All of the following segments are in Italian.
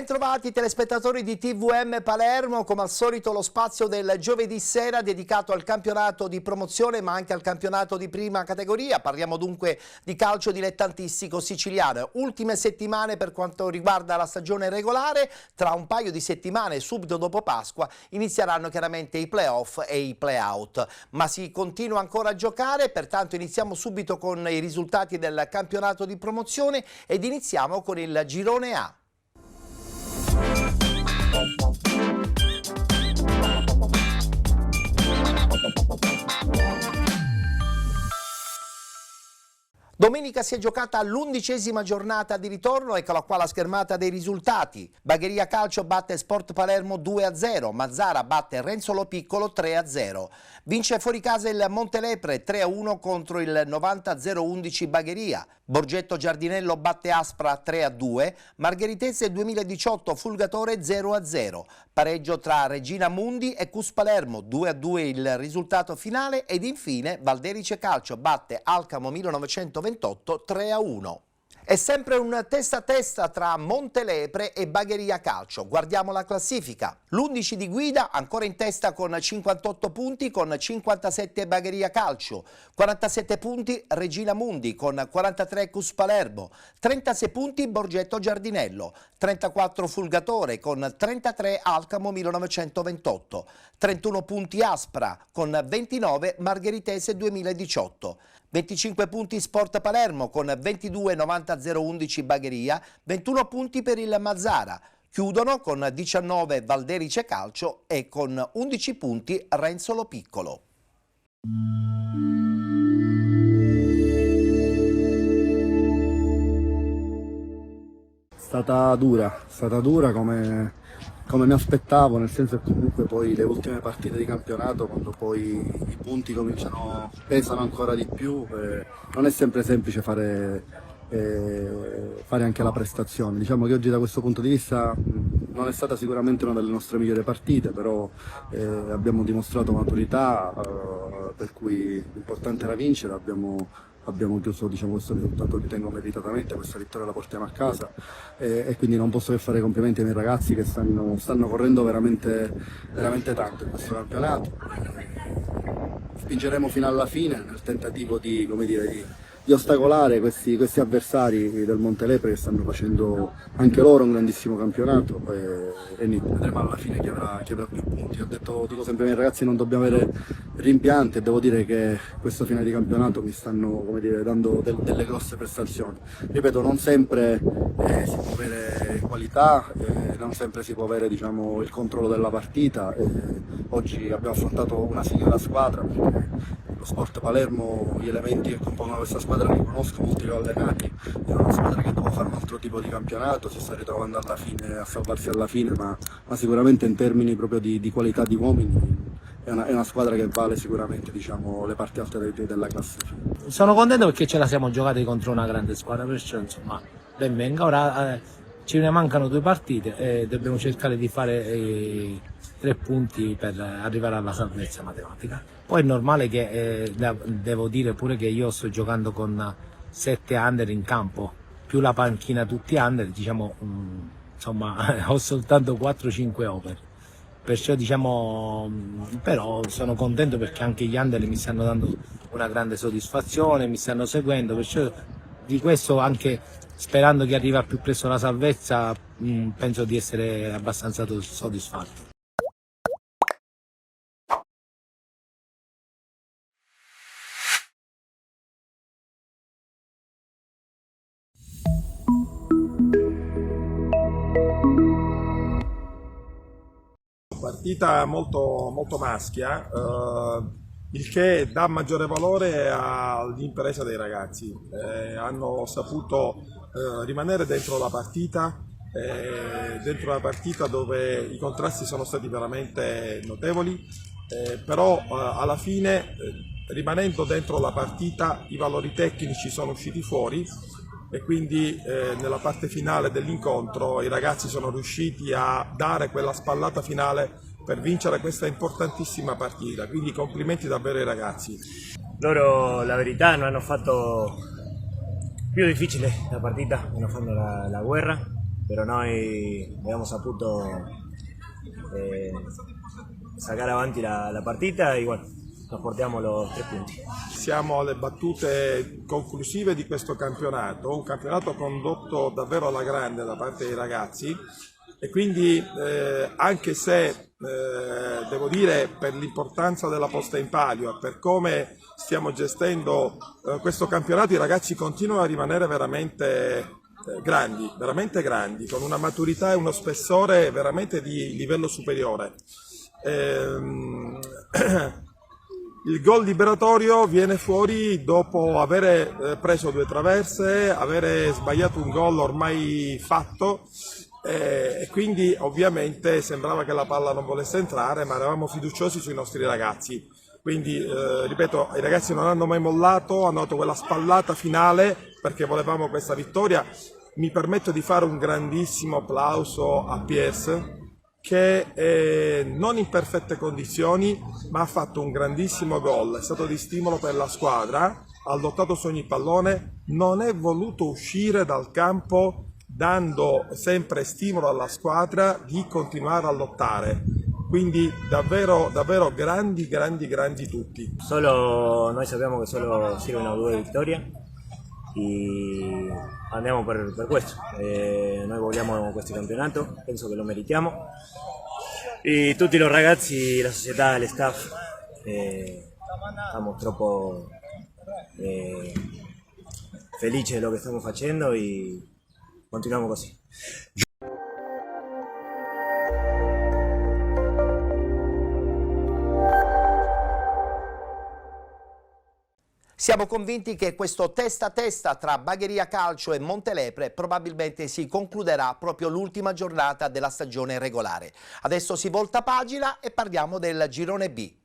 Bentrovati telespettatori di TVM Palermo, come al solito lo spazio del giovedì sera dedicato al campionato di promozione ma anche al campionato di prima categoria. Parliamo dunque di calcio dilettantistico siciliano. Ultime settimane per quanto riguarda la stagione regolare, tra un paio di settimane subito dopo Pasqua inizieranno chiaramente i play-off e i play-out. Ma si continua ancora a giocare, pertanto iniziamo subito con i risultati del campionato di promozione ed iniziamo con il girone A. Domenica si è giocata l'11ª giornata di ritorno, eccola qua la schermata dei risultati. Bagheria Calcio batte Sport Palermo 2-0, Mazzara batte Renzo Lo Piccolo 3-0. Vince fuori casa il Montelepre 3-1 contro il 90-011 Bagheria. Borgetto Giardinello batte Aspra 3-2, Margheritese 2018 Fulgatore 0-0. Pareggio tra Regina Mundi e Cus Palermo 2-2 il risultato finale ed infine Valderice Calcio batte Alcamo 1928 3-1. È sempre un testa a testa tra Montelepre e Bagheria Calcio. Guardiamo la classifica. L'11 di guida ancora in testa con 58 punti con 57 Bagheria Calcio, 47 punti Regina Mundi con 43 Cus Palermo, 36 punti Borgetto Giardinello, 34 Fulgatore con 33 Alcamo 1928, 31 punti Aspra con 29 Margheritese 2018. 25 punti Sport Palermo con 22 90-011 Bagheria, 21 punti per il Mazzara. Chiudono con 19 Valderice Calcio e con 11 punti Renzo Lo Piccolo. È stata dura come mi aspettavo, nel senso che comunque poi le ultime partite di campionato, quando poi i punti pesano ancora di più, non è sempre semplice fare anche la prestazione. Diciamo che oggi da questo punto di vista non è stata sicuramente una delle nostre migliori partite, però abbiamo dimostrato maturità, per cui l'importante era vincere. Abbiamo chiuso questo risultato, ritengo meritatamente, questa vittoria la portiamo a casa e quindi non posso che fare complimenti ai miei ragazzi che stanno correndo veramente tanto in questo campionato. Spingeremo fino alla fine nel tentativo di ostacolare questi avversari del Montelepre che stanno facendo anche loro un grandissimo campionato e vedremo alla fine chi avrà più punti. Dico sempre ai miei ragazzi, non dobbiamo avere rimpianti e devo dire che questa fine di campionato mi stanno dando delle grosse prestazioni. Ripeto, non sempre si può avere qualità, non sempre si può avere il controllo della partita. Oggi abbiamo affrontato una signora squadra, perché lo Sport Palermo, gli elementi che compongono questa squadra li conosco, molti li ho allenati. È una squadra che dopo fare un altro tipo di campionato si sta ritrovando alla fine, a salvarsi alla fine, ma sicuramente in termini proprio di qualità di uomini è una squadra che vale sicuramente le parti alte della classifica. Sono contento perché ce la siamo giocati contro una grande squadra, perciò insomma ben venga. Ora ci ne mancano 2 partite e dobbiamo cercare di fare 3 punti per arrivare alla salvezza matematica. Poi è normale che devo dire pure che io sto giocando con 7 under in campo, più la panchina tutti under, insomma ho soltanto 4-5 over. Perciò però sono contento perché anche gli under mi stanno dando una grande soddisfazione, mi stanno seguendo, perciò di questo, anche sperando che arrivi al più presto la salvezza, penso di essere abbastanza soddisfatto. Partita molto maschia, il che dà maggiore valore all'impresa dei ragazzi. Hanno saputo rimanere dentro la partita dove i contrasti sono stati veramente notevoli, però alla fine, rimanendo dentro la partita, i valori tecnici sono usciti fuori e quindi nella parte finale dell'incontro i ragazzi sono riusciti a dare quella spallata finale per vincere questa importantissima partita, quindi complimenti davvero ai ragazzi. Loro, la verità, non hanno fatto più difficile la partita, hanno fatto la guerra pero noi abbiamo saputo sacare avanti la partita e bueno, nos portiamo los 3 punti. Siamo alle battute conclusive di questo campionato, un campionato condotto davvero alla grande da parte dei ragazzi e quindi anche se devo dire per l'importanza della posta in palio e per come stiamo gestendo questo campionato, i ragazzi continuano a rimanere veramente grandi, con una maturità e uno spessore veramente di livello superiore. Il gol liberatorio viene fuori dopo aver preso 2 traverse, avere sbagliato un gol ormai fatto e quindi ovviamente sembrava che la palla non volesse entrare, ma eravamo fiduciosi sui nostri ragazzi. Quindi, ripeto, i ragazzi non hanno mai mollato, hanno dato quella spallata finale perché volevamo questa vittoria. Mi permetto di fare un grandissimo applauso a Piers, che non in perfette condizioni ma ha fatto un grandissimo gol, è stato di stimolo per la squadra, ha lottato su ogni pallone, non è voluto uscire dal campo dando sempre stimolo alla squadra di continuare a lottare, quindi davvero grandi tutti. Solo noi sappiamo che solo sirvono 2 vittorie e andiamo per questo. Noi vogliamo questo campionato, penso che lo meritiamo e tutti i ragazzi, la società, il staff siamo troppo felici di quello che stiamo facendo e continuiamo così. Siamo convinti che questo testa a testa tra Bagheria Calcio e Montelepre probabilmente si concluderà proprio l'ultima giornata della stagione regolare. Adesso si volta pagina e parliamo del girone B.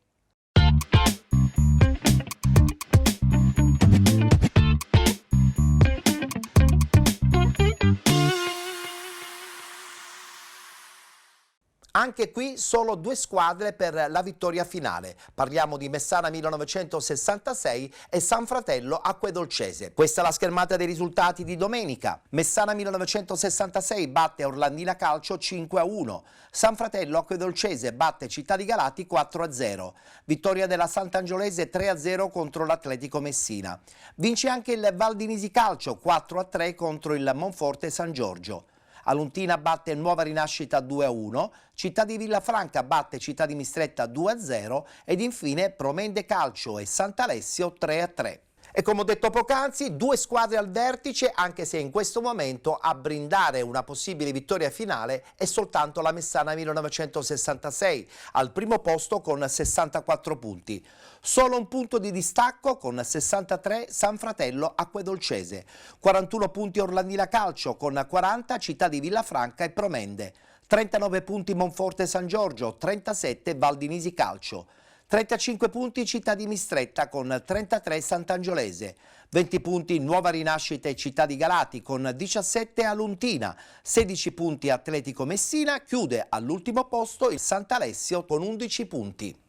Anche qui solo 2 squadre per la vittoria finale. Parliamo di Messana 1966 e San Fratello Acquedolcese. Questa è la schermata dei risultati di domenica. Messana 1966 batte Orlandina Calcio 5-1. San Fratello Acquedolcese batte Città di Galati 4-0. Vittoria della Sant'Angiolese 3-0 contro l'Atletico Messina. Vince anche il Valdinisi Calcio 4-3 contro il Monforte San Giorgio. Aluntina batte Nuova Rinascita 2-1, Città di Villafranca batte Città di Mistretta 2-0 ed infine Promende Calcio e Sant'Alessio 3-3. E come ho detto poc'anzi, 2 squadre al vertice, anche se in questo momento a brindare una possibile vittoria finale è soltanto la Messana 1966, al primo posto con 64 punti. Solo un punto di distacco con 63 San Fratello Acquedolcese, 41 punti Orlandina Calcio con 40 Città di Villafranca e Promende, 39 punti Monforte San Giorgio, 37 Valdinisi Calcio. 35 punti Città di Mistretta con 33 Sant'Angiolese, 20 punti Nuova Rinascita e Città di Galati con 17 Aluntina, 16 punti Atletico Messina, chiude all'ultimo posto il Sant'Alessio con 11 punti.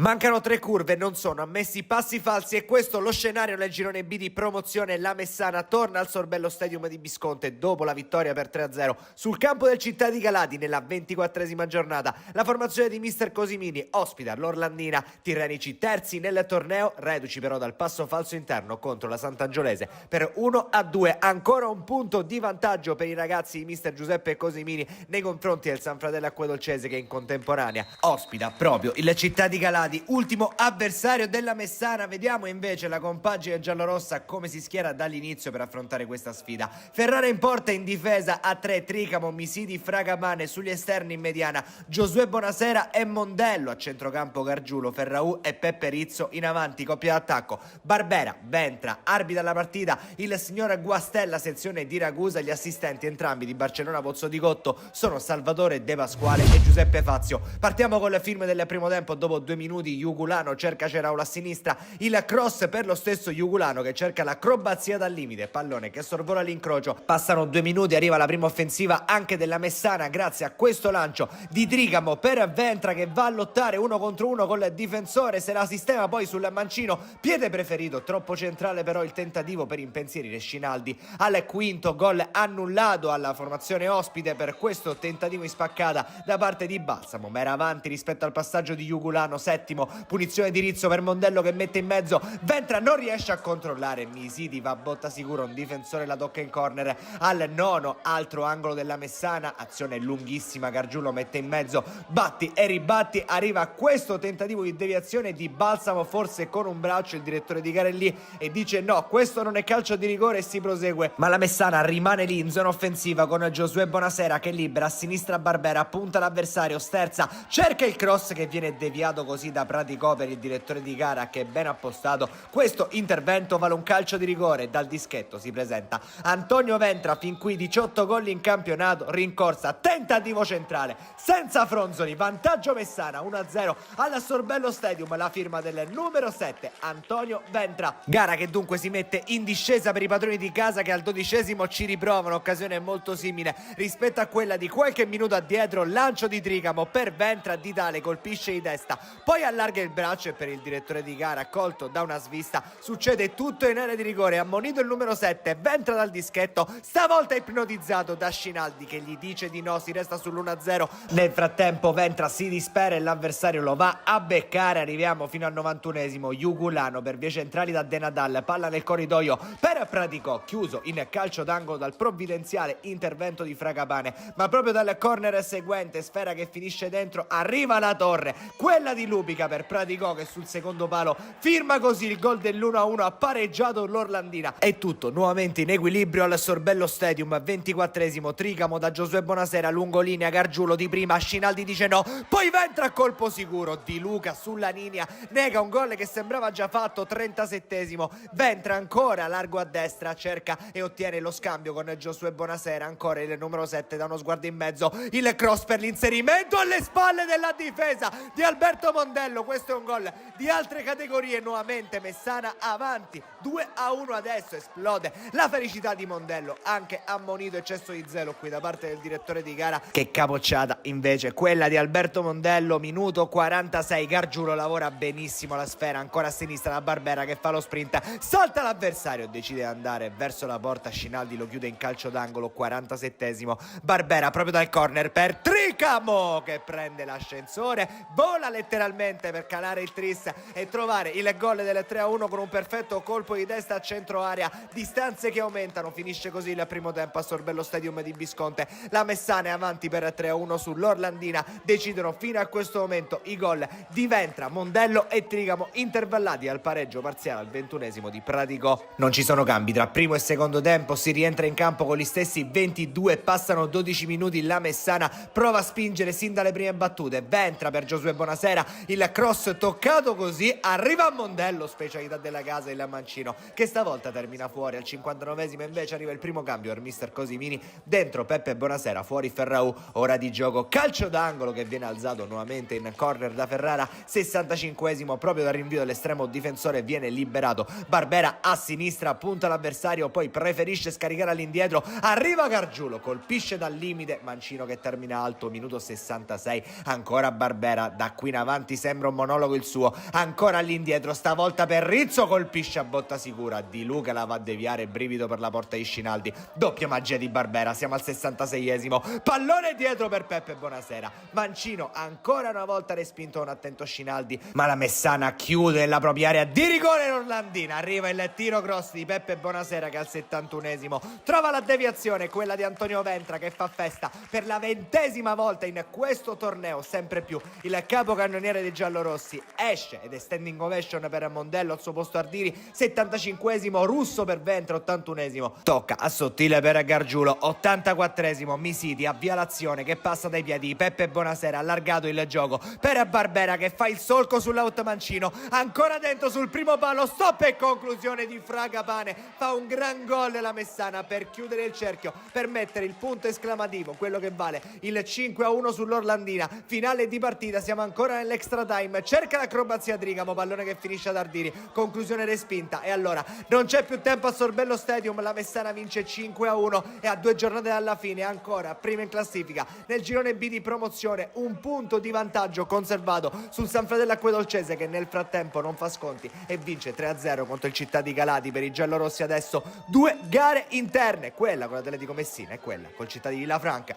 Mancano 3 curve, non sono ammessi passi falsi e questo lo scenario nel girone B di promozione. La Messana torna al Sorbello Stadium di Bisconte dopo la vittoria per 3-0 sul campo del Città di Galati nella 24esima giornata. La formazione di mister Cosimini ospita l'Orlandina, tirrenici terzi nel torneo, reduci però dal passo falso interno contro la Sant'Angiolese per 1-2. Ancora un punto di vantaggio per i ragazzi di mister Giuseppe Cosimini nei confronti del San Fratello Acquedolcese, che in contemporanea ospita proprio il Città di Galati, ultimo avversario della Messana. Vediamo invece la compagine giallorossa come si schiera dall'inizio per affrontare questa sfida. Ferrara in porta, in difesa a 3 Tricamo, Misidi, Fragabane, sugli esterni in mediana Giosuè Bonasera e Mondello, a centrocampo Gargiulo, Ferraù e Peppe Rizzo in avanti, coppia d'attacco Barbera, Ventra, arbitra la partita il signor Guastella, sezione di Ragusa. Gli assistenti entrambi di Barcellona Pozzo di Gotto sono Salvatore De Pasquale e Giuseppe Fazio. Partiamo con le firme del primo tempo. Dopo 2 minuti Jugulano cerca Ceraula a sinistra, il cross per lo stesso Jugulano che cerca l'acrobazia dal limite, pallone che sorvola l'incrocio. Passano 2 minuti, arriva la prima offensiva anche della Messana grazie a questo lancio di Tricamo per Ventra, che va a lottare 1 contro 1 col difensore, se la sistema poi sul mancino, piede preferito, troppo centrale però il tentativo per impensierire Scinaldi. Al quinto gol annullato alla formazione ospite per questo tentativo in spaccata da parte di Balsamo, ma era avanti rispetto al passaggio di Jugulano. Settimo, punizione di Rizzo per Mondello che mette in mezzo, Ventra non riesce a controllare, Misidi va a botta sicuro, un difensore la tocca in corner. Al nono, altro angolo della Messana, azione lunghissima, Gargiulo mette in mezzo, batti e ribatti, arriva a questo tentativo di deviazione di Balsamo, forse con un braccio il direttore di gara è lì e dice no, questo non è calcio di rigore e si prosegue, ma la Messana rimane lì in zona offensiva con Giosuè Bonasera che libera a sinistra Barbera, punta l'avversario, sterza, cerca il cross che viene deviato così da Praticò per il direttore di gara che è ben appostato. Questo intervento vale un calcio di rigore. Dal dischetto si presenta Antonio Ventra, fin qui 18 gol in campionato, rincorsa, tentativo centrale senza fronzoli, vantaggio Messana 1-0 al Sorbello Stadium, la firma del numero 7 Antonio Ventra. Gara che dunque si mette in discesa per i padroni di casa, che al 12esimo ci riprovano, occasione molto simile rispetto a quella di qualche minuto addietro, lancio di Tricamo per Ventra, Di Dale colpisce di testa, poi allarga il braccio e per il direttore di gara, colto da una svista, succede tutto in area di rigore. Ammonito il numero 7, Ventra dal dischetto, stavolta ipnotizzato da Scinaldi che gli dice di no, si resta sull'1-0. Nel frattempo Ventra si dispera e l'avversario lo va a beccare. Arriviamo fino al 91esimo, Jugulano per vie centrali da De Nadal, palla nel corridoio per Praticò, chiuso in calcio d'angolo dal provvidenziale intervento di Fragabane, ma proprio dal corner seguente, sfera che finisce dentro, arriva la torre, quella di Lupica per Praticò che sul secondo palo firma così il gol dell'1-1, ha pareggiato l'Orlandina. È tutto nuovamente in equilibrio al Sorbello Stadium. 24esimo, Tricamo da Giosuè Bonasera, lungolinea, Gargiulo di prima, Scinaldi dice no, poi Ventra a colpo sicuro, Di Luca sulla linea nega un gol che sembrava già fatto. 37esimo, Ventra ancora largo a destra, cerca e ottiene lo scambio con Giosuè Bonasera, ancora il numero 7 da uno sguardo in mezzo, il cross per l'inserimento alle spalle della difesa di Alberto Mondello. Questo è un gol di altre categorie, nuovamente Messana avanti 2-1. Adesso esplode la felicità di Mondello, anche ammonito eccesso di zelo qui da parte del direttore di gara. Che capocciata invece quella di Alberto Mondello, minuto 46, Gargiulo lavora benissimo la sfera, ancora a sinistra la Barbera che fa lo sprint, salta l'avversario, decide di andare verso la porta, Scinaldi lo chiude in calcio d'angolo. 47esimo, Barbera proprio dal corner per Tricamo che prende l'ascensore, vola letteralmente per calare il tris e trovare il gol del 3-1 con un perfetto colpo di testa a centro area, distanze che aumentano. Finisce così il primo tempo a Sorbello Stadium di Bisconte, la Messana è avanti per 3-1 sull'Orlandina. Decidono fino a questo momento i gol di Ventra, Mondello e Tricamo, intervallati al pareggio parziale al 21esimo di Praticò. Non ci sono cambi tra primo e secondo tempo, si rientra in campo con gli stessi 22, passano 12 minuti, la Messana prova a spingere sin dalle prime battute, Ventra per Giosuè Bonasera, il cross toccato così, arriva a Mondello, specialità della casa, il mancino che stavolta termina fuori. Al 59esimo invece arriva il primo cambio per mister Cosimini, dentro Peppe Bonasera, fuori Ferraù. Ora di gioco, calcio d'angolo che viene alzato nuovamente in corner da Ferrara. 65esimo, proprio dal rinvio dell'estremo difensore viene liberato Barbera a sinistra, punta l'avversario, poi preferisce scaricare all'indietro, arriva Gargiulo, colpisce dal limite, mancino che termina alto. Minuto 66, ancora Barbera, da qui in avanti sempre sembra un monologo il suo, ancora all'indietro, stavolta per Rizzo, colpisce a botta sicura, Di Luca la va a deviare, brivido per la porta di Scinaldi, doppia magia di Barbera, siamo al 66esimo, pallone dietro per Peppe Bonasera, Mancino ancora una volta respinto da un attento Scinaldi, ma la Messana chiude nella propria area di rigore l'Orlandina, arriva il tiro cross di Peppe Bonasera che al 71esimo trova la deviazione, quella di Antonio Ventra che fa festa per la 20ª volta in questo torneo, sempre più il capocannoniere dei giallorossi esce ed è standing ovation per Mondello al suo posto Ardiri, 75esimo, Russo per Ventra, 81esimo, tocca a Sottile per Gargiulo, 84esimo, Misiti avvia l'azione che passa dai piedi di Peppe Bonasera, allargato il gioco per Barbera che fa il solco sull'out Mancino, ancora dentro sul primo palo, stop e conclusione di Fragapane, fa un gran gol la Messana per chiudere il cerchio, per mettere il punto esclamativo, quello che vale il 5-1 sull'Orlandina, finale di partita, siamo ancora nell'extra time, cerca l'acrobazia Trigamo, pallone che finisce ad Ardiri, conclusione respinta e allora non c'è più tempo a Sorbello Stadium, la Messana vince 5-1 e a 2 giornate dalla fine ancora prima in classifica nel girone B di promozione, un punto di vantaggio conservato sul San Fratello Acquedolcese che nel frattempo non fa sconti e vince 3-0 contro il Città di Galati. Per i giallorossi adesso 2 gare interne, quella con l'Atletico Messina e quella col Città di Villafranca.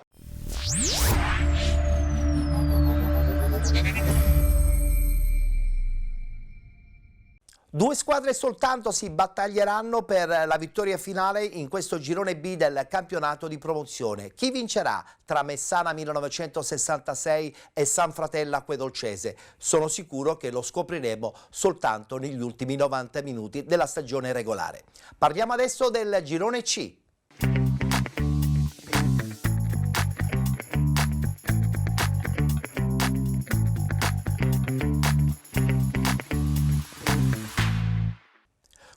Due squadre soltanto si battaglieranno per la vittoria finale in questo girone B del campionato di promozione. Chi vincerà tra Messana 1966 e San Fratello Acquedolcese? Sono sicuro che lo scopriremo soltanto negli ultimi 90 minuti della stagione regolare. Parliamo adesso del girone C.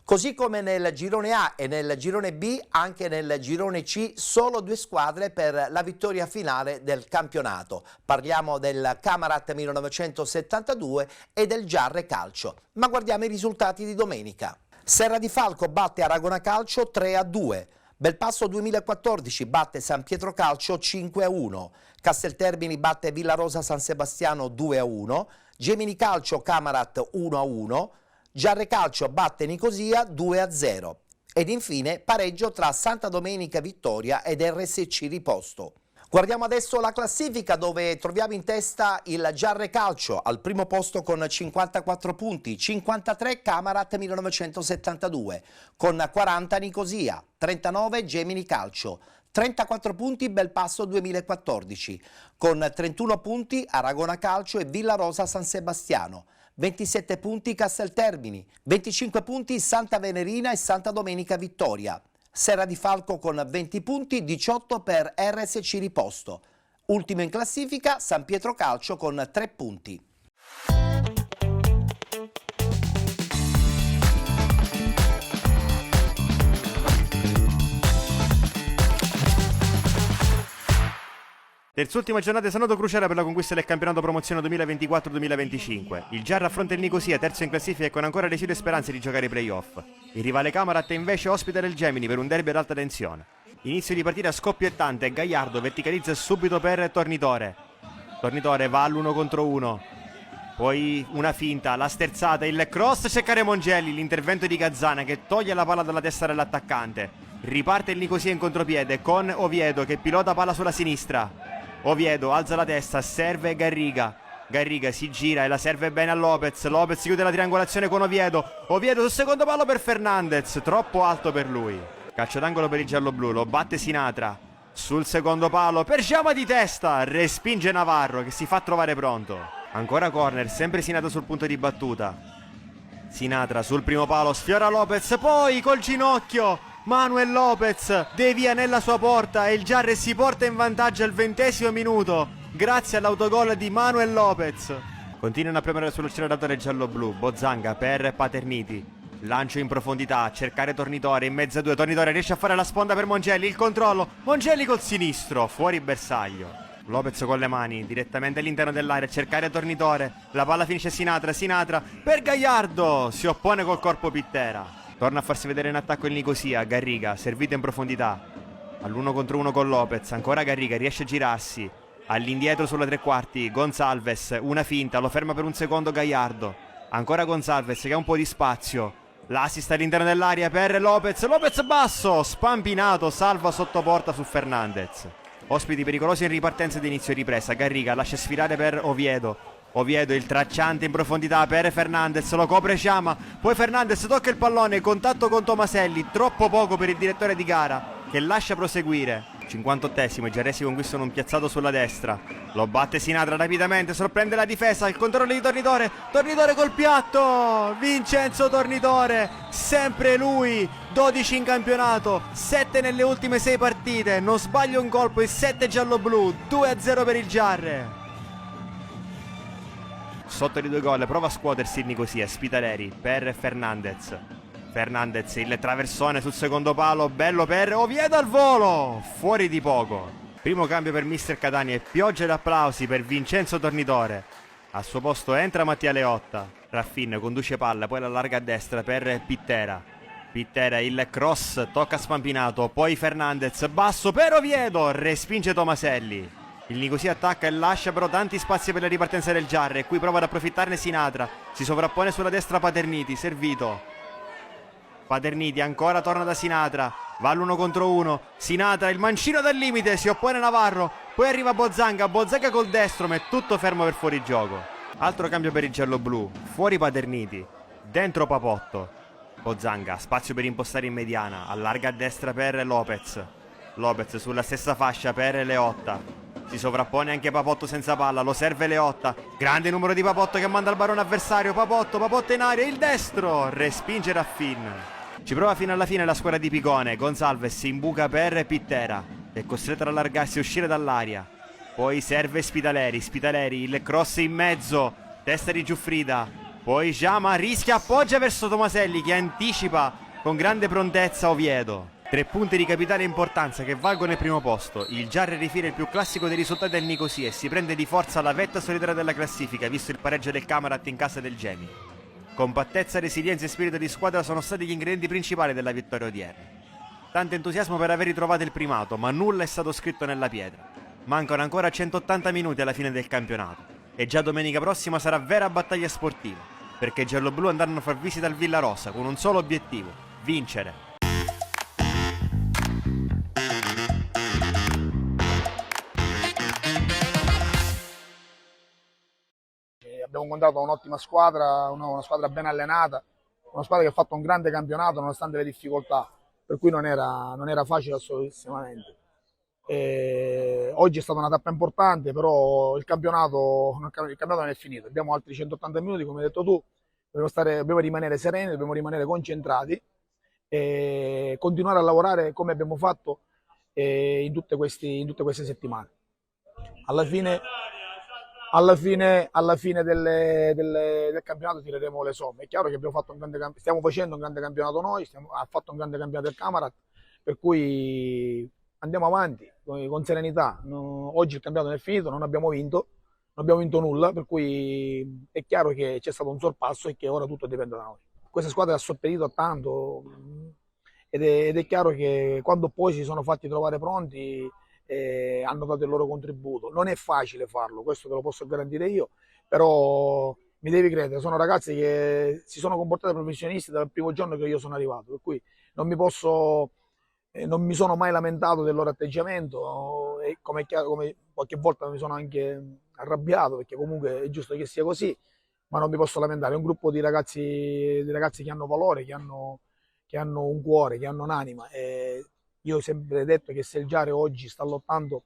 Così come nel girone A e nel girone B, anche nel girone C solo 2 squadre per la vittoria finale del campionato. Parliamo del Camarat 1972 e del Giarre Calcio. Ma guardiamo i risultati di domenica. Serra di Falco batte Aragona Calcio 3-2. Belpasso 2014 batte San Pietro Calcio 5-1. Casteltermini batte Villarosa San Sebastiano 2-1. Gemini Calcio Camarat 1-1. Giarre Calcio batte Nicosia 2-0 ed infine pareggio tra Santa Domenica Vittoria ed RSC Riposto. Guardiamo adesso la classifica dove troviamo in testa il Giarre Calcio al primo posto con 54 punti, 53 Camarat 1972, con 40 Nicosia, 39 Gemini Calcio, 34 punti Belpasso 2014, con 31 punti Aragona Calcio e Villarosa San Sebastiano, 27 punti Casteltermini, 25 punti Santa Venerina e Santa Domenica Vittoria, Serra di Falco con 20 punti, 18 per RSC Riposto. Ultimo in classifica San Pietro Calcio con 3 punti. Terz'ultima giornata esanodo cruciale per la conquista del campionato promozione 2024-2025. Il Giarra affronta il Nicosia, terzo in classifica e con ancora residue speranze di giocare i playoff. Il rivale Camarat è invece ospite del Gemini per un derby ad alta tensione. Inizio di partita scoppiettante e Gagliardo verticalizza subito per Tornitore. Tornitore va all'1 contro 1. Poi una finta, la sterzata, il cross, cercare Mongelli, l'intervento di Gazzana che toglie la palla dalla testa dell'attaccante. Riparte il Nicosia in contropiede con Oviedo che pilota palla sulla sinistra. Oviedo alza la testa, serve Garriga. Garriga si gira e la serve bene a Lopez. Lopez chiude la triangolazione con Oviedo. Oviedo sul secondo palo per Fernandez, troppo alto per lui. Calcio d'angolo per il gialloblu, lo batte Sinatra. Sul secondo palo, per Giama di testa, respinge Navarro che si fa trovare pronto. Ancora corner, sempre Sinatra sul punto di battuta. Sinatra sul primo palo, sfiora Lopez, poi col ginocchio Manuel Lopez devia nella sua porta e il Giarre si porta in vantaggio al 20° minuto grazie all'autogol di Manuel Lopez. Continuano a premere sull'acceleratore giallo-blu. Bozzanga per Paterniti, lancio in profondità a cercare Tornitore in mezzo a due. Tornitore riesce a fare la sponda per Mongelli, il controllo, Mongelli col sinistro, fuori bersaglio. Lopez con le mani direttamente all'interno dell'area a cercare Tornitore, la palla finisce Sinatra per Gagliardo, si oppone col corpo Pittera. Torna a farsi vedere in attacco il Nicosia, Garriga, servito in profondità. All'1 contro 1 con Lopez, ancora Garriga, riesce a girarsi. All'indietro sulla tre quarti Gonçalves, una finta, lo ferma per un secondo Gallardo. Ancora Gonçalves che ha un po' di spazio. L'assist all'interno dell'area per Lopez. Lopez basso, spampinato, salva sotto porta su Fernandez. Ospiti pericolosi in ripartenza di inizio ripresa. Garriga lascia sfilare per Oviedo. Oviedo il tracciante in profondità per Fernandez, lo copre Ciama. Poi Fernandez tocca il pallone, contatto con Tomaselli, troppo poco per il direttore di gara che lascia proseguire. 58esimo, i giarresi conquistano un piazzato sulla destra. Lo batte Sinatra rapidamente, sorprende la difesa, il controllo di Tornitore. Tornitore col piatto! Vincenzo Tornitore, sempre lui, 12 in campionato, 7 nelle ultime 6 partite. Non sbaglia un colpo, il 7 giallo-blu, 2-0 per il Giarre. Sotto di 2 gol, prova a scuotersi il Nicosia, Spitaleri per Fernandez. Fernandez, il traversone sul secondo palo, bello per Oviedo al volo, fuori di poco. Primo cambio per mister Catania e pioggia di applausi per Vincenzo Tornitore. Al suo posto entra Mattia Leotta. Raffin conduce palla, poi la larga a destra per Pittera. Pittera, il cross, tocca Spampinato, poi Fernandez, basso per Oviedo, respinge Tomaselli. Il Nicosia attacca e lascia però tanti spazi per la ripartenza del Giarre, e qui prova ad approfittarne Sinatra. Si sovrappone sulla destra Paterniti, servito. Paterniti ancora torna da Sinatra, va all'1 contro 1, Sinatra il mancino dal limite, si oppone Navarro, poi arriva Bozzanga, Bozzanga col destro ma è tutto fermo per fuorigioco. Altro cambio per il giallo-blu, fuori Paterniti, dentro Papotto. Bozzanga, spazio per impostare in mediana, allarga a destra per Lopez. Lopez sulla stessa fascia per Leotta. Si sovrappone anche Papotto senza palla, lo serve Leotta. Grande numero di Papotto che manda al barone avversario. Papotto in aria, il destro, respinge Raffin. Ci prova fino alla fine la squadra di Picone. Gonçalves in buca per Pittera, è costretto ad allargarsi e uscire dall'aria. Poi serve Spitaleri, il cross in mezzo, testa di Giuffrida. Poi Ciama rischia, appoggia verso Tomaselli che anticipa con grande prontezza Oviedo. 3 punti di capitale importanza che valgono il primo posto. Il Giarre rifila il più classico dei risultati del Nicosia e si prende di forza la vetta solitaria della classifica, visto il pareggio del Camarat in casa del Gemi. Compattezza, resilienza e spirito di squadra sono stati gli ingredienti principali della vittoria odierna. Tanto entusiasmo per aver ritrovato il primato, ma nulla è stato scritto nella pietra. Mancano ancora 180 minuti alla fine del campionato e già domenica prossima sarà vera battaglia sportiva, perché i gialloblu andranno a far visita al Villarosa con un solo obiettivo: vincere. Abbiamo incontrato un'ottima squadra, una squadra ben allenata, una squadra che ha fatto un grande campionato nonostante le difficoltà, per cui non era facile assolutissimamente. Oggi è stata una tappa importante, però il campionato non è finito. Abbiamo altri 180 minuti, come hai detto tu, dobbiamo rimanere sereni, dobbiamo rimanere concentrati e continuare a lavorare come abbiamo fatto in tutte queste settimane. Alla fine del campionato tireremo le somme. È chiaro che stiamo facendo un grande campionato noi, ha fatto un grande campionato il Camarat, per cui andiamo avanti con serenità. Oggi il campionato non è finito, non abbiamo vinto nulla, per cui è chiaro che c'è stato un sorpasso e che ora tutto dipende da noi. Questa squadra ha sopperito tanto ed è chiaro che quando poi si sono fatti trovare pronti hanno dato il loro contributo. Non è facile farlo, questo te lo posso garantire io, però mi devi credere, sono ragazzi che si sono comportati professionisti dal primo giorno che io sono arrivato, per cui non mi sono mai lamentato del loro atteggiamento e come qualche volta mi sono anche arrabbiato, perché comunque è giusto che sia così, ma non mi posso lamentare. È un gruppo di ragazzi che hanno valore, che hanno un cuore, che hanno un'anima. Io ho sempre detto che se il Giarre oggi sta lottando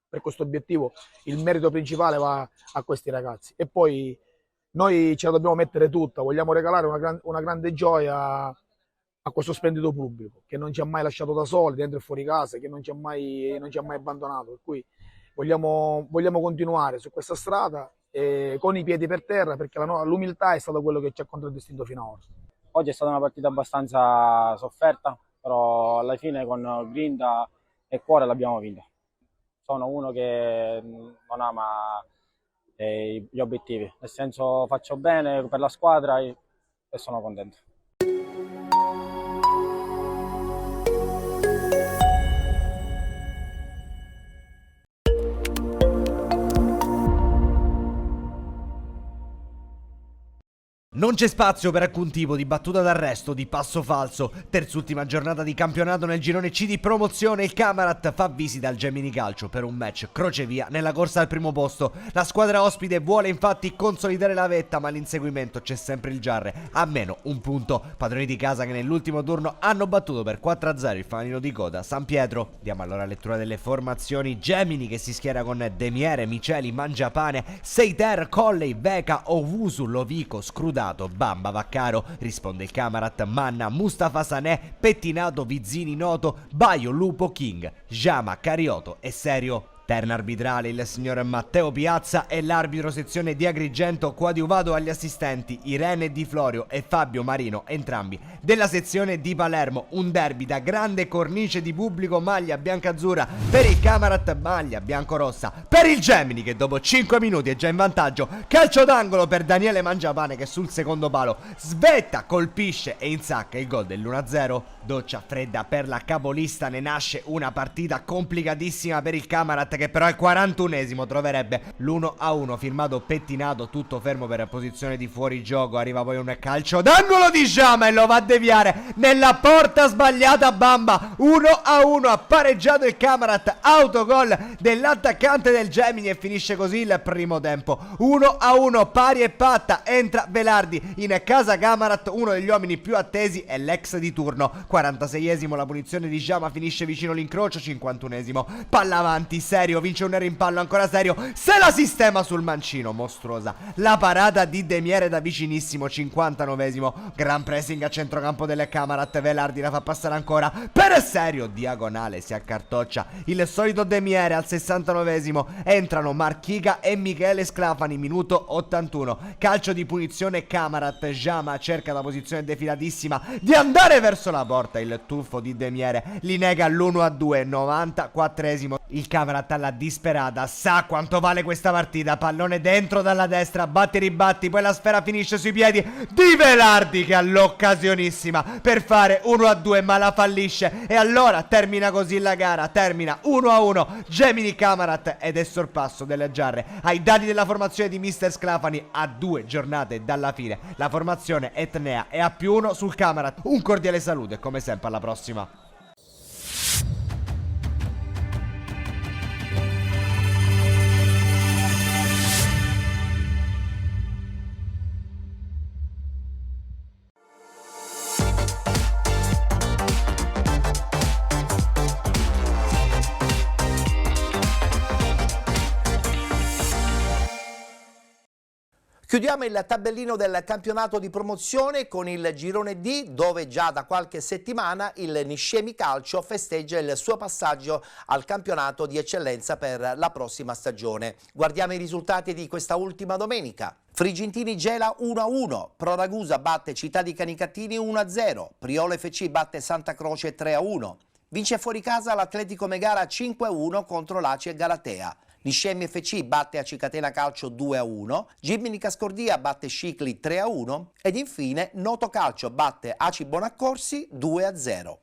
per questo obiettivo, il merito principale va a questi ragazzi. E poi noi ce la dobbiamo mettere tutta, vogliamo regalare una grande gioia a questo splendido pubblico che non ci ha mai lasciato da soli, dentro e fuori casa, che non ci ha mai abbandonato. Per cui vogliamo continuare su questa strada con i piedi per terra, perché l'umiltà è stato quello che ci ha contraddistinto fino ad ora. Oggi è stata una partita abbastanza sofferta, però alla fine con grinta e cuore l'abbiamo vinta. Sono uno che non ama gli obiettivi, nel senso faccio bene per la squadra e sono contento. Non c'è spazio per alcun tipo di battuta d'arresto, di passo falso. Terz'ultima giornata di campionato nel girone C di promozione. Il Camarat fa visita al Gemini Calcio per un match crocevia nella corsa al primo posto. La squadra ospite vuole infatti consolidare la vetta, ma all'inseguimento c'è sempre il Giarre, a meno un punto. Padroni di casa che nell'ultimo turno hanno battuto per 4-0 il fanalino di coda San Pietro. Diamo allora lettura delle formazioni. Gemini che si schiera con Demiere, Miceli, Mangiapane, Seiter, Colley, Veca, Owusu, Lovico, Scrudato, Bamba, Vaccaro. Risponde il Camarat, Manna, Mustafa Sanè, Pettinato, Vizzini, Noto, Baio, Lupo, King, Jama, Carioto e Serio. Terna arbitrale il signor Matteo Piazza e l'arbitro sezione di Agrigento, coadiuvato agli assistenti Irene Di Florio e Fabio Marino, entrambi della sezione di Palermo. Un derby da grande cornice di pubblico, maglia biancazzurra per il Camarat, maglia biancorossa per il Gemini che dopo 5 minuti è già in vantaggio. Calcio d'angolo per Daniele Mangiapane che sul secondo palo svetta, colpisce e insacca il gol dell'1-0. Doccia fredda per la capolista, ne nasce una partita complicatissima per il Camarat che però al 41esimo troverebbe l'1-1 firmato Pettinato, tutto fermo per posizione di fuorigioco. Arriva poi un calcio d'angolo di Jama e lo va a deviare nella porta sbagliata. Bamba, 1-1, ha pareggiato il Camarat, autogol dell'attaccante del Gemini e finisce così il primo tempo. 1-1, pari e patta, entra Velardi in casa Camarat, uno degli uomini più attesi è l'ex di turno. 46esimo la punizione di Jama finisce vicino l'incrocio. 51esimo palla avanti, Serio vince un rimpallo, ancora Serio se la sistema sul mancino, mostruosa la parata di Demiere da vicinissimo. 59esimo gran pressing a centrocampo delle Camarat, Velardi la fa passare ancora per Serio, diagonale si accartoccia il solito Demiere. Al 69esimo entrano Marchiga e Michele Sclafani, minuto 81, calcio di punizione Camarat. Jama cerca la posizione defilatissima di andare verso la porta, il tuffo di Demiere li nega l'1-2. 94esimo il Camarat alla disperata sa quanto vale questa partita, pallone dentro dalla destra, batti ribatti, poi la sfera finisce sui piedi di Velardi che ha l'occasionissima per fare 1-2 ma la fallisce e allora termina così la gara, termina 1-1 Gemini Camarat ed è sorpasso delle Giarre ai dati della formazione di Mister Sclafani a 2 giornate dalla fine. La formazione etnea è a +1 sul Camarat. Un cordiale saluto e come sempre alla prossima. Chiudiamo il tabellino del campionato di promozione con il girone D, dove già da qualche settimana il Niscemi Calcio festeggia il suo passaggio al campionato di eccellenza per la prossima stagione. Guardiamo i risultati di questa ultima domenica. Frigentini Gela 1-1, Pro Ragusa batte Città di Canicattini 1-0, Priolo FC batte Santa Croce 3-1, vince fuori casa l'Atletico Megara 5-1 contro l'Aci e Galatea. Niscemi FC batte Aci Catena Calcio 2-1, Gimini Cascordia batte Scicli 3-1 ed infine Noto Calcio batte Aci Bonaccorsi 2-0.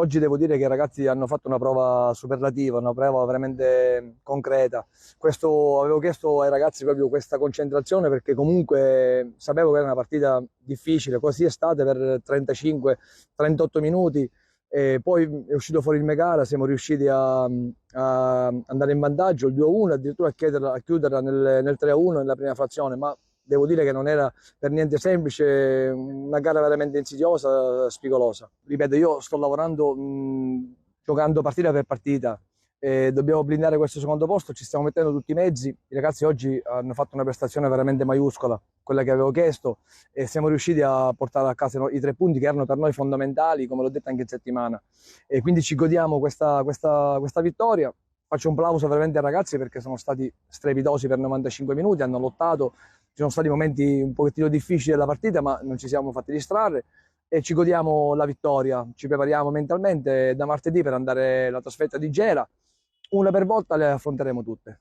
Oggi devo dire che i ragazzi hanno fatto una prova superlativa, una prova veramente concreta. Avevo chiesto ai ragazzi proprio questa concentrazione perché comunque sapevo che era una partita difficile, così è stata per 35-38 minuti. E poi è uscito fuori il Megara, siamo riusciti a andare in vantaggio, il 2-1, addirittura a chiuderla nel 3-1 nella prima frazione, ma devo dire che non era per niente semplice, una gara veramente insidiosa, spigolosa. Ripeto, io sto lavorando giocando partita per partita, dobbiamo blindare questo secondo posto, ci stiamo mettendo tutti i mezzi. I ragazzi oggi hanno fatto una prestazione veramente maiuscola, quella che avevo chiesto, e siamo riusciti a portare a casa i 3 punti che erano per noi fondamentali, come l'ho detto anche in settimana. E quindi ci godiamo questa vittoria. Faccio un plauso veramente ai ragazzi perché sono stati strepitosi per 95 minuti, hanno lottato. Ci sono stati momenti un pochettino difficili della partita, ma non ci siamo fatti distrarre e ci godiamo la vittoria. Ci prepariamo mentalmente da martedì per andare alla trasferta di Gela. Una per volta le affronteremo tutte.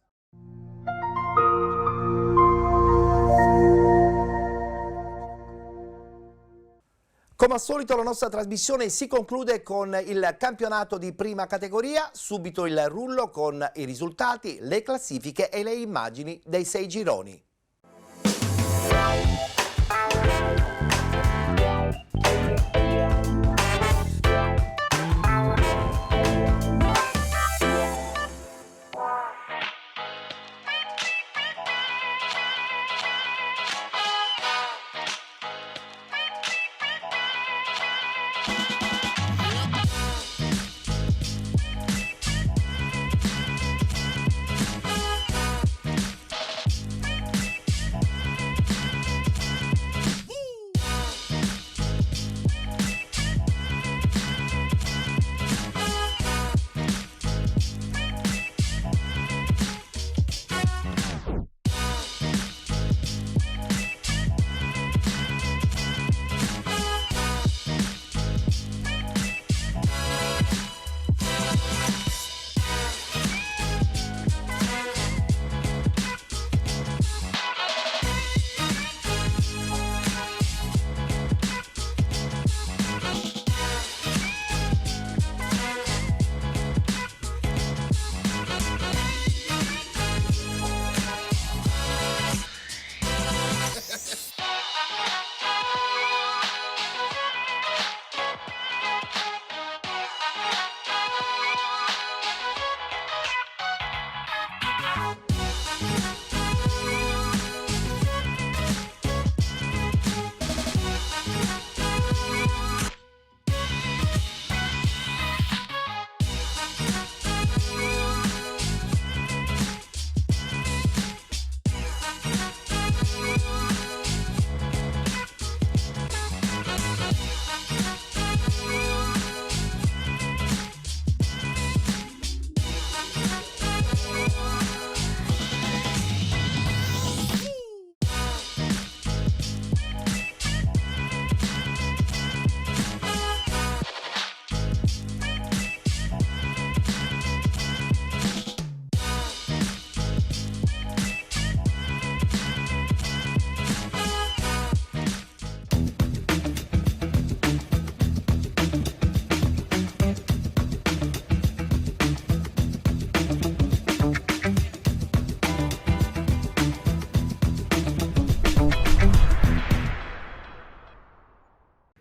Come al solito la nostra trasmissione si conclude con il campionato di prima categoria, subito il rullo con i risultati, le classifiche e le immagini dei 6 gironi.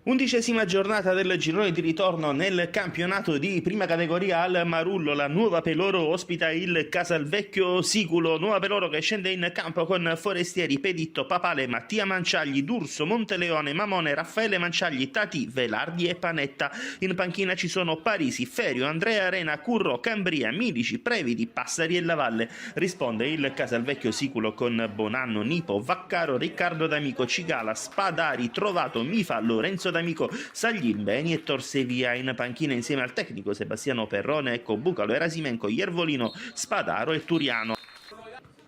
Undicesima giornata del girone di ritorno nel campionato di prima categoria al Marullo. La Nuova Peloro ospita il Casalvecchio Siculo. Nuova Peloro che scende in campo con Forestieri, Peditto, Papale, Mattia Manciagli, D'Urso, Monteleone, Mamone, Raffaele Manciagli, Tati, Velardi e Panetta. In panchina ci sono Parisi, Ferio, Andrea Arena, Curro, Cambria, Milici, Previdi, Passari e Lavalle. Risponde il Casalvecchio Siculo con Bonanno, Nipo, Vaccaro, Riccardo D'Amico, Cigala, Spadari, Trovato, Mifa, Lorenzo D'Amico, Saglimbeni e Torsevia. In panchina insieme al tecnico Sebastiano Perrone, ecco Bucalo, Erasimenco, Iervolino, Spadaro e Turiano.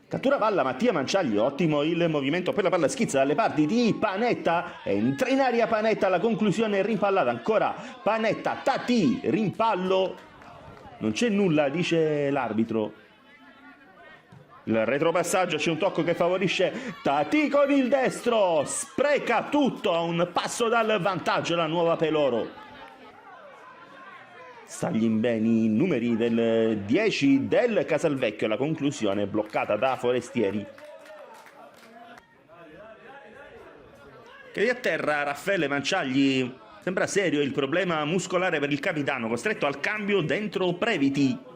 Cattura palla Mattia Manciagli, ottimo il movimento, poi la palla schizza dalle parti di Panetta, entra in aria Panetta, la conclusione rimpallata, ancora Panetta, Tati, rimpallo, non c'è nulla, dice l'arbitro. Il retropassaggio, c'è un tocco che favorisce Tati con il destro, spreca tutto, a un passo dal vantaggio la Nuova Peloro. Saglimbeni, numeri del 10 del Casalvecchio, la conclusione bloccata da Forestieri. Che a terra Raffaele Manciagli, sembra serio il problema muscolare per il capitano, costretto al cambio dentro Previti.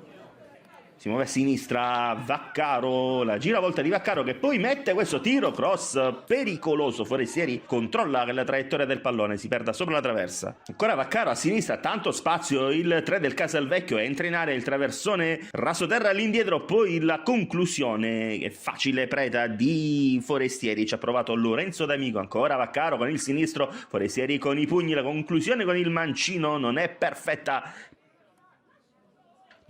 Si muove a sinistra Vaccaro, la giravolta di Vaccaro che poi mette questo tiro cross pericoloso. Forestieri controlla la traiettoria del pallone, si perde sopra la traversa. Ancora Vaccaro a sinistra, tanto spazio, il 3 del Casalvecchio, entra in area il traversone rasoterra all'indietro, poi la conclusione è facile preda di Forestieri. Ci ha provato Lorenzo D'Amico, ancora Vaccaro con il sinistro, Forestieri con i pugni, la conclusione con il mancino non è perfetta.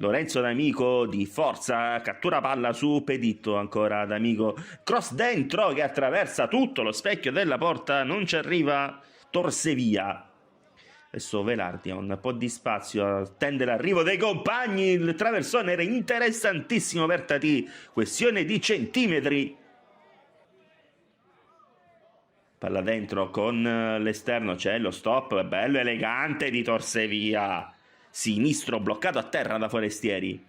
Lorenzo D'Amico di forza, cattura palla su Peditto, ancora D'Amico, cross dentro che attraversa tutto lo specchio della porta, non ci arriva Torsevia. Adesso Velardi ha un po' di spazio, attende l'arrivo dei compagni, il traversone era interessantissimo per Tati, questione di centimetri. Palla dentro con l'esterno, c'è lo stop, bello elegante di Torsevia. Sinistro bloccato a terra da Forestieri.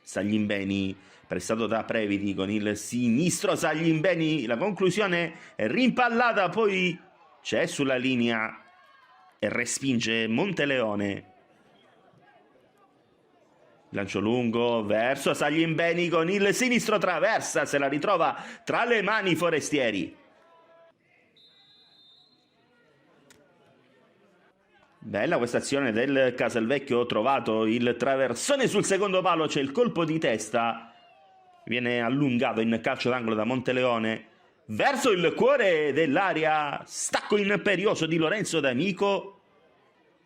Saglimbeni prestato da Previti con il sinistro. Saglimbeni, la conclusione è rimpallata, poi c'è sulla linea e respinge Monteleone. Lancio lungo verso Saglimbeni con il sinistro, traversa, se la ritrova tra le mani Forestieri. Bella questa azione del Casalvecchio, trovato il traversone sul secondo palo, c'è il colpo di testa, viene allungato in calcio d'angolo da Monteleone, verso il cuore dell'area, stacco imperioso di Lorenzo D'Amico,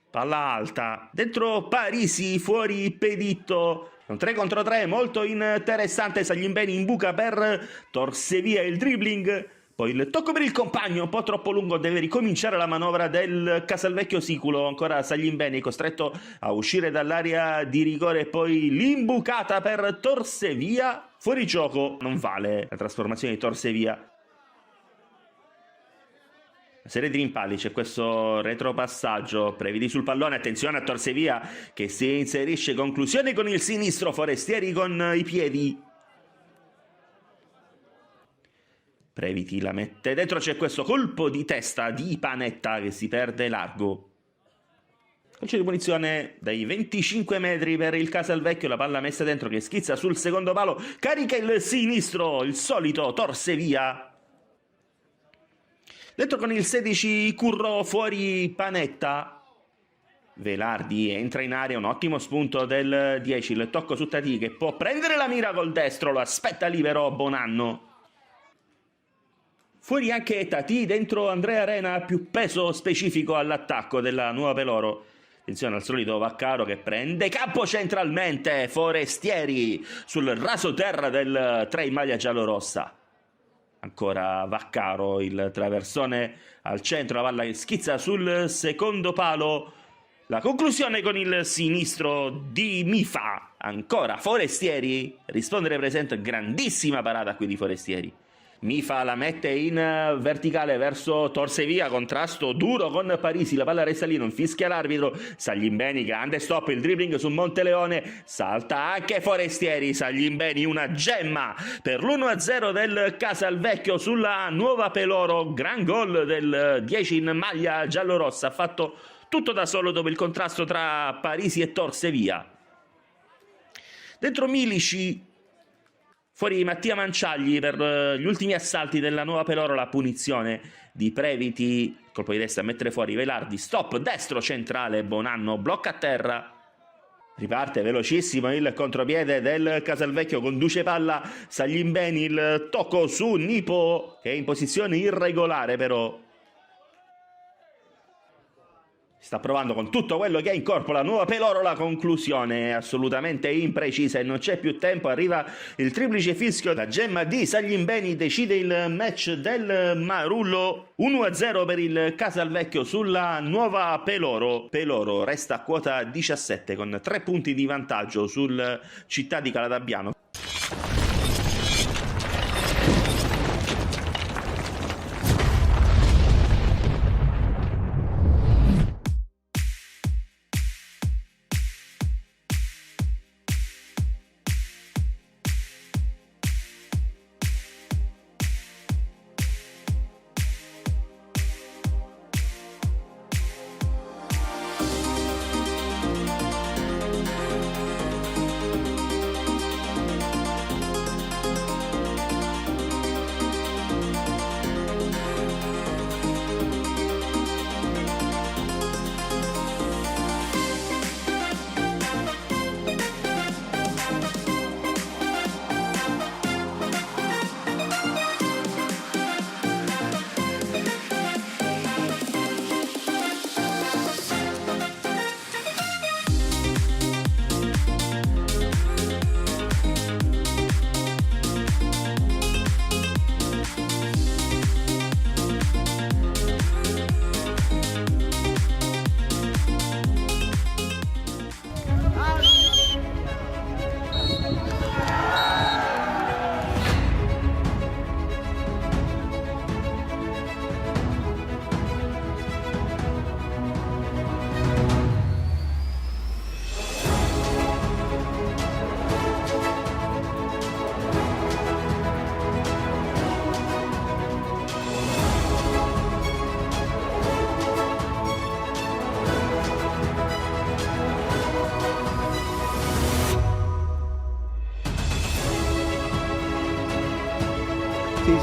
palla alta, dentro Parisi, fuori Peditto, un 3 contro 3 molto interessante, Saglimbeni in buca per Torsevia, il dribbling, poi il tocco per il compagno, un po' troppo lungo, deve ricominciare la manovra del Casalvecchio Siculo, ancora Saglimbeni costretto a uscire dall'area di rigore, poi l'imbucata per Torsevia, fuori gioco, non vale la trasformazione di Torsevia. Una serie di rimpalli, c'è questo retropassaggio, Previti sul pallone, attenzione a Torsevia che si inserisce, conclusione con il sinistro, Forestieri con i piedi. Previti la mette dentro, c'è questo colpo di testa di Panetta che si perde largo. Calcio di punizione dai 25 metri per il Casalvecchio, la palla messa dentro che schizza sul secondo palo, carica il sinistro, il solito Torsevia. Dentro con il 16 Curro, fuori Panetta. Velardi entra in area, un ottimo spunto del 10, il tocco su Tati che può prendere la mira col destro, lo aspetta libero Bonanno. Fuori anche Tati, dentro Andrea Arena, più peso specifico all'attacco della Nuova Peloro. Attenzione al solito Vaccaro che prende campo centralmente, Forestieri sul rasoterra del 3 in maglia giallorossa. Ancora Vaccaro, il traversone al centro, la palla che schizza sul secondo palo. La conclusione con il sinistro di Mifa. Ancora Forestieri, rispondere presente, grandissima parata qui di Forestieri. Mifa la mette in verticale verso Torsevia, contrasto duro con Parisi, la palla resta lì, non fischia l'arbitro. Saglimbeni, grande stop, il dribbling su Monteleone, salta anche Forestieri. Saglimbeni, una gemma per l'1-0 del Casalvecchio sulla Nuova Peloro, gran gol del 10 in maglia giallorossa, ha fatto tutto da solo dopo il contrasto tra Parisi e Torsevia. Dentro Milici, fuori Mattia Manciagli per gli ultimi assalti della Nuova Peloro, la punizione di Previti, colpo di testa a mettere fuori Velardi, stop destro centrale, Bonanno blocca a terra, riparte velocissimo il contropiede del Casalvecchio, conduce palla Saglimbeni, il tocco su Nipo che è in posizione irregolare però. Sta provando con tutto quello che ha in corpo la Nuova Peloro, la conclusione è assolutamente imprecisa e non c'è più tempo, arriva il triplice fischio, la gemma di Saglimbeni decide il match del Marullo, 1-0 per il Casalvecchio sulla Nuova Peloro. Peloro resta a quota 17 con 3 punti di vantaggio sul Città di Caladabbiano.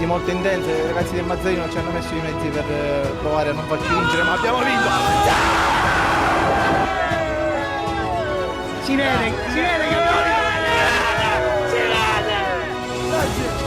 molto intense, i ragazzi del Mazzarino ci hanno messo i mezzi per provare a non farci vincere, ma abbiamo vinto! Si vede che abbiamo vinto! Si vede! Grazie!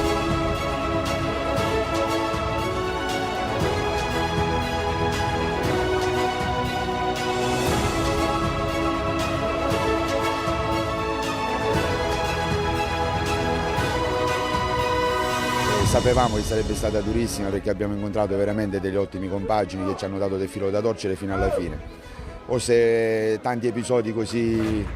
Sapevamo che sarebbe stata durissima perché abbiamo incontrato veramente degli ottimi compagini che ci hanno dato del filo da torcere fino alla fine. Forse tanti episodi così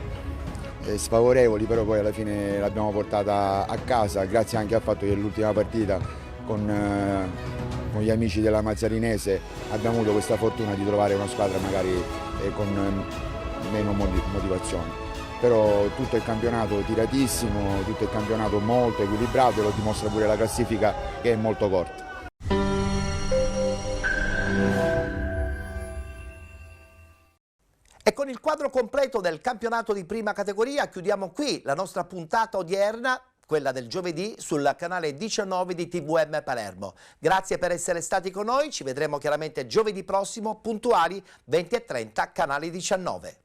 sfavorevoli, però poi alla fine l'abbiamo portata a casa, grazie anche al fatto che l'ultima partita con gli amici della Mazzarinese abbiamo avuto questa fortuna di trovare una squadra magari con meno motivazione. Però tutto il campionato tiratissimo, tutto il campionato molto equilibrato e lo dimostra pure la classifica che è molto corta. E con il quadro completo del campionato di prima categoria chiudiamo qui la nostra puntata odierna, quella del giovedì, sul canale 19 di TVM Palermo. Grazie per essere stati con noi, ci vedremo chiaramente giovedì prossimo, puntuali 20:30, canale 19.